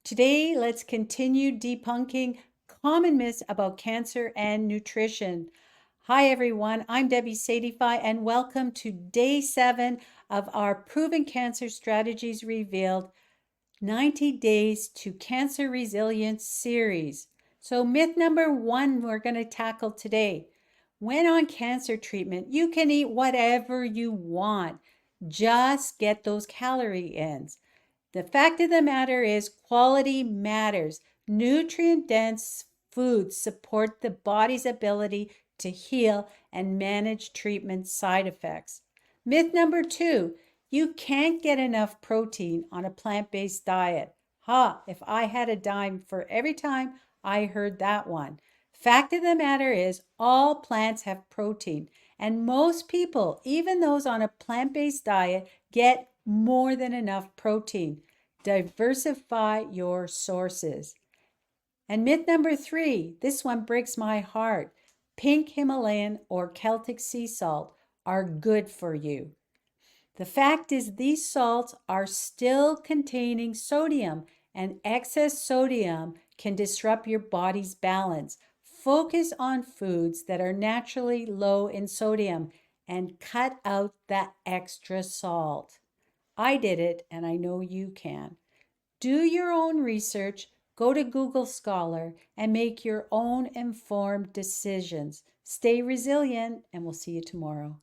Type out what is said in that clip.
Today, let's continue debunking common myths about cancer and nutrition. Hi, everyone. I'm Debbie Sadify, and welcome to day 7 of our Proven Cancer Strategies Revealed 90 Days to Cancer Resilience series. So, myth number 1 we're going to tackle today. When on cancer treatment, you can eat whatever you want. Just get those calorie ins. The fact of the matter is, quality matters. Nutrient-dense foods support the body's ability to heal and manage treatment side effects. Myth number 2, you can't get enough protein on a plant-based diet. If I had a dime for every time I heard that one. Fact of the matter is, all plants have protein, and most people, even those on a plant-based diet, get more than enough protein. Diversify your sources. And myth number 3, this one breaks my heart. Pink Himalayan or Celtic sea salt are good for you. The fact is, these salts are still containing sodium, and excess sodium can disrupt your body's balance. Focus on foods that are naturally low in sodium and cut out the extra salt. I did it, and I know you can. Do your own research, go to Google Scholar, and make your own informed decisions. Stay resilient, and we'll see you tomorrow.